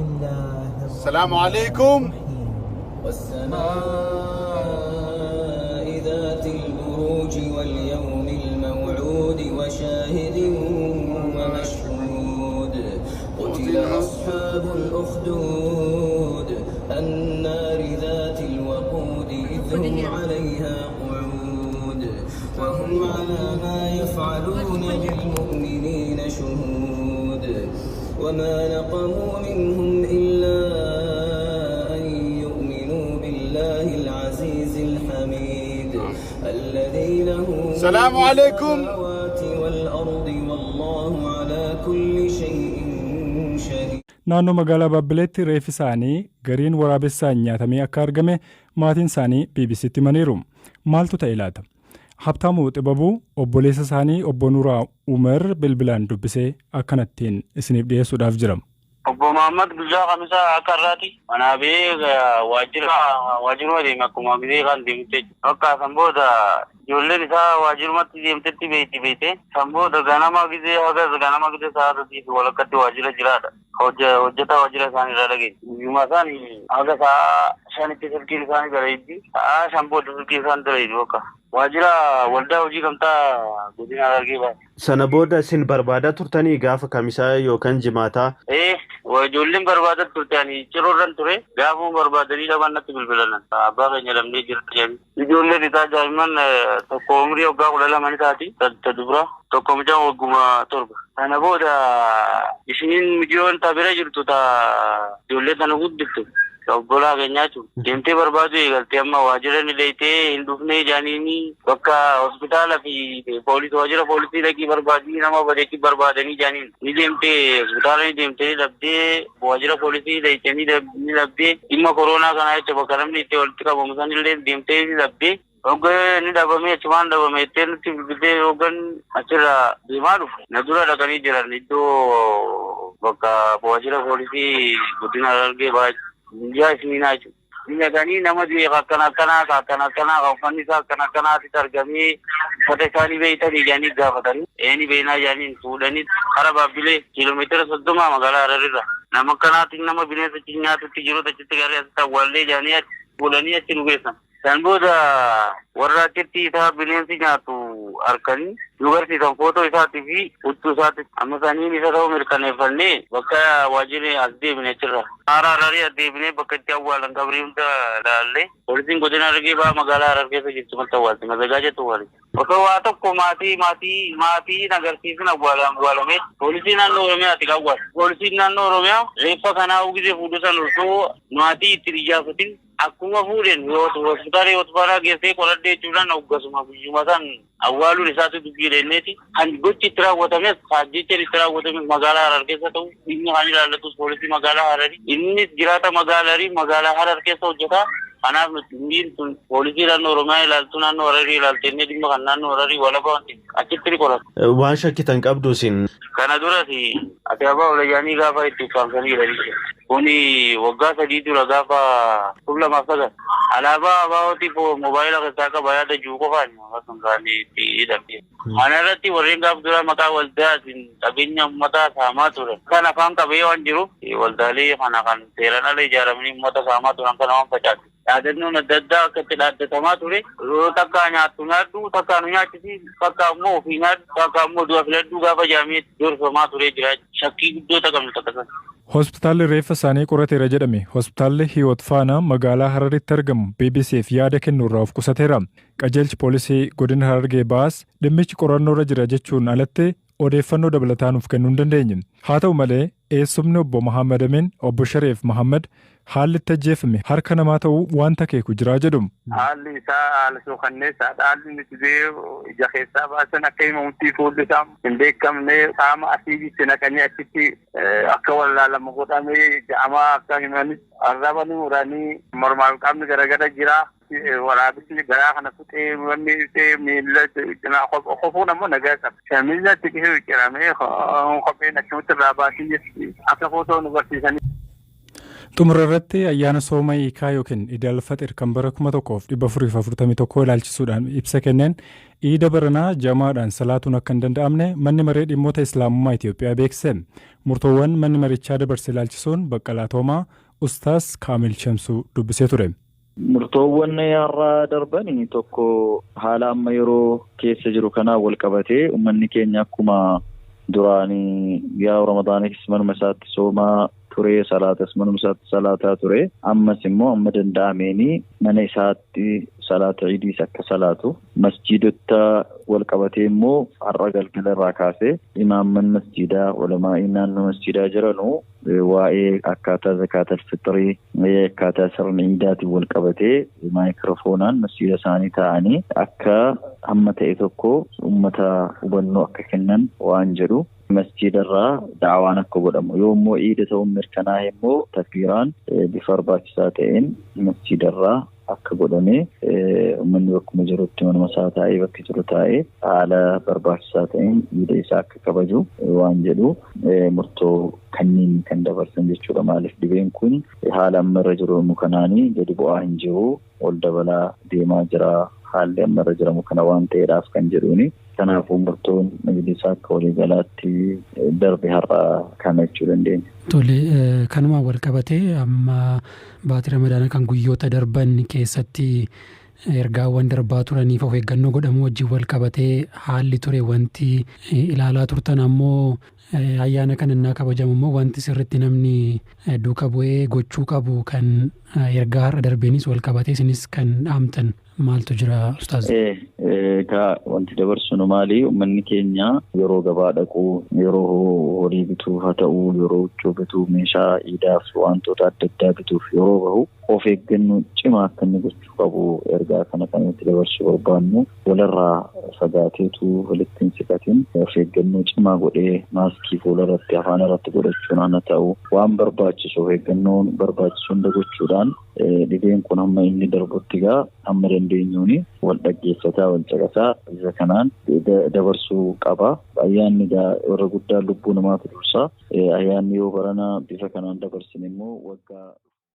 السلام عليكم. والسماء ذات البروج واليوم الموعود وشاهد ومشهود قتل أصحاب الأخدود النار ذات الوقود إذ هم عليها قعود وهم على ما يفعلون بالمؤمنين شهود وما نقموا منهم إلا أن يؤمنوا بالله العزيز الحميد الذي له السلام عليكم. السماوات والأرض والله على كل شيء شهيد. naannoo magaalaa Baabbileetti reeffi isaanii gariin waraabessaan nyaatamee akka argame maatiin isaanii BBC'tti himaniiru. Maaltu ta'e laata? Habtaamuu Xibabuu obboleessa isaanii obbo Nuuraa Umar bilbilaan dubbisee akkanattiin isiniif dhiyeessuudhaaf jira. Obbo Muhammad Guyyaa Kamisaa akka irraati. Kanaafii waajjiruma deeme akkuma gisee kan deemte. Akka san booda ijoolleen isaa waajjirumatti deemtetti beekte. San booda ganama gisee sa'aatiif walakkatti waajjira jiraadha. Hojjetaa waajjira isaanii irraa dhageenya. Guyyuma isaanii haga sa'a shanitti silkiin isaanii gara itti sa'a shan booda silkiin isaanii dura itti bakka. Waajjira waldaa hojii gamtaa godina Harargee baate. Sana booda isin barbaadaa turtanii gaafa Kamisaa yookaan Jimaataa? Ijoolleen barbaadaa turtanii ciroorran ture gaafuma barbaadanii dhaban natti bilbilan. Abbaa keenya lamnee jirti jedhani. Ijoolleen isaa daa'imman tokko umrii waggaa 12 taati. Dubra tokko mucaan wagguma 7. Sana booda ishiniin mijiyoon tabira jirtu ijoollee sana guddiftu. Obbolaa keenyaa jechuudha. Deemtee barbaadu eegaltee amma waajjira ni leeytee hin dhufnee jaaniini bakka hospitaala fi waajjira poolisii dhaqii barbaadii nama badeetti barbaadanii jaaniin ni deemtee hospitaala ni deemtee dhabdee waajjira poolisii leeytee ni dhabdee dhimma koronaa kanaa jecha bakka namni itti walitti qabamu san illee deemtee ni dhabdee hoggaa ni dhabamee achumaan dhabame ittee nutti bilbilee hoggan achirra deemaa dhufu. Na dura dhaqanii jiran iddoo bakka waajjira poolisii godina Harargee baate. Yaa isiniinaa jechuudha. Nyatanii nama akkanaa uffanni isaa akkanaatti argamee uffata isaanii beeytanii jaanii gaafatanii ni beeynaa jaaniin fuudhanii hara Baabbilee kiiloomeetira 30 magaalaa Hararirra nama akkanaatti nama bineensa nyaatutti jiru achitti garee asitti awwaallee jaanii fuudhanii achi nu geessan. San booda warra achitti isaa bineensi nyaatu harkanii nu garsiisan footoo isaatii fi huccuu isaati. Amma saniin isa ta'uu mirkaneeffannee bakka waajjirri as deebine achirra. Hararii as deebinee bakka itti awwaalan qabrii hunda ilaallee poolisiin godina Harargee ba'aa magaalaa Harar keessa jirtu malta awwaalti mazagaa jettu awwaali. Osoo waa tokko maatii agarsiisin awwaalame poolisiin naannoo Oromiyaati awwaala. Poolisiin naannoo Oromiyaa reeffa kanaa ugizee fuudhusan osoo maatii itti iyyafatin akkuma fuudhen hospitaala Yootifaanaa geessee qoladhee jechuudhaan hoggasuma guyyuma san awwaaluun isaatu dubbii deenneeti. Kan gochi itti raawwatames saajjecha itti raawwatames magaalaa Harar keessa ta'u inni kan ilaallatus poolisii magaalaa Hararii innis jiraata magaalaa Harar keessa hojjetaa. Kanaaf nuti poolisii naannoo Oromiyaa ilaaltu naannoo Hararii ilaaltennee dhimma kan naannoo Hararii walaba wanti achitti ni qoratu. Waan shakkitan qabdu isin. Kana duras ati abbaa olayaanii gaafa itti ukkaamsanii jedhanii kuni waggaa 3 dura gaafa 2009 alaabaa abaa'ooti moobaayila keessaa qaba yaada jiru qofaan akkasumas kaanii itti hidhamte. Kana irratti warreen gaafa dura maqaa waldaatiin qabeenya uummataa saamaa ture. Kan afaan qabee waan jiruuf waldaalee kana kan seeraan ala ijaaramanii uummata saamaa turan kana waan facaase. Yaadannoon adda addaa akka itti dhaaddatamaa ture yoo takka nyaadhu takka nu nyaachisi takka ammoo ofii nyaadhu takka ammoo du'a filadhuu gaafa jaamee dorfamaa ture jira. Shakkii guddoota qabnu takka sana. Hospitaalli reeffa isaanii qorateera jedhame hospitaalli Hiwootfaanaa magaalaa Hararitti argamu BBC'f yaada kennuurraa of qusateera. Qajeelchi poolisii godina Harargee baas dhimmichi qorannoorra jira jechuun alatti odeeffannoo dabalataa nuuf kennuu hin dandeenye. Haa ta'u malee eessumni obbo Muhammad Amin obbo Shareef Muhammad haalli itti ajjeefame harka namaa ta'uu wanta keeku jiraa jedhu. Haalli isaa haala suukanneessaadha. Haalli nuti ija keessaa baasan akka himamutti fuulli isaa hin beekamne qaama asiitti naqanii achitti akka wallaalamu godhamee ja'amaa akka himanis arraba ni muranii mormaaf qaamni garagara jira. Waraabessi garaa kana kutee wanni miila cinaa qofuun ammoo nagaa qaba. Shaamilli itti ciramee kopheen akkamitti irraa baasii akka footoo nu barsiisanii. Xumurarratti ayyaana sooma hiikaa yookiin Iidal Faxir kan bara 1441 ilaalchisuudhaan ibsa kenneen Iida baranaa jamaadhaan salaatuun akka hin danda'amne manni maree dhimmoota Islaamummaa Itoophiyaa beekse. Murtoowwan manni marichaa dabarse ilaalchisuun Baqqalaa Toomaa Ustaas Kaamil Shamsuu dubbisee ture. Murtoowwan har'a darbanii tokko haala amma yeroo keessa jiru kanaa wal qabatee uummanni keenya akkuma duraanii yaa Ramadaaniif manuma isaatti soomaa ture salaatas manuma isaatti salaataa ture ammas immoo amma danda'ameeni mana isaatti salaata iidiis akka salaatu masjiidota wal qabatee immoo har'a galgala irraa kaasee imaamman masjiidaa ulamaa'ii naannoo masjiidaa jiranu waa'ee akkaataa zakaatal fitrii akkaataa sirna iidaatiin wal qabatee maayikiroofoonaan masjiida isaanii ta'anii akka hamma ta'e tokko uummata hubannoo akka kennan waan jedhu masjiidarraa daawaan akka godhamu yoo immoo iida ta'uun mirkanaa'e immoo takbiiraan bifa barbaachisaa ta'een masjiidarraa akka godhame uummanni bakkuma jirutti manuma isaa taa'ee bakki jiru taa'ee haala barbaachisaa ta'een iida isaa akka kabaju waan jedhu murtoo kanneen kan dabarsan jechuudha. Maaliif dhibeen kun haala amma irra jiru kanaanii gadi bu'aa hin jiru ol dabalaa deemaa jira haalli amma irra jiramu kana waan ta'eedhaaf kan jedhuuni. Kanaafuu murtoon majlisaa akka waliigalaatti darbe har'a kana jechuu dandeenya. Tole kanuma wal qabatee amma baatii ramadaana kan guyyoota darban keessatti ergaawwan darbaa turaniif of eeggannoo godhamu wajjin wal qabatee haalli ture wanti ilaalaa turtan ammoo ayyaana kan innaa kabajamu immoo wanti sirriitti namni duuka bu'ee gochuu qabu kan ergaa har'a darbeenis wal qabatee isinis kan dhaamtan maaltu jira Ustaaz? Wanti dabarsinu maali? Uummanni keenya yeroo gabaa dhaqu, yeroo horii bituu haa ta'u, yeroo huccuu bituu, meeshaa iidaaf wantoota adda addaa bituuf yeroo bahu of eeggannoo cimaa akka inni gochuu qabu ergaa kana kan nuti dabarsuu barbaannu walirraa fagaateetu walitti hin siqatin of eeggannoo cimaa godhee maaskii fuularratti afaan irratti godhachuun haa ta'u waan barbaachisu of eeggannoon barbaachisu hunda gochuudhaan dhibeen kun hamma inni darbutti gaa hamma dandeenyuuni wal dhaggeeffataa wal caqasaa isa kanaan dabarsuu qaba. Ayyaanni warra guddaa lubbuu namaatu dursa. Ayyaanni yoo barana bifa kanaan dabarsin immoo waggaa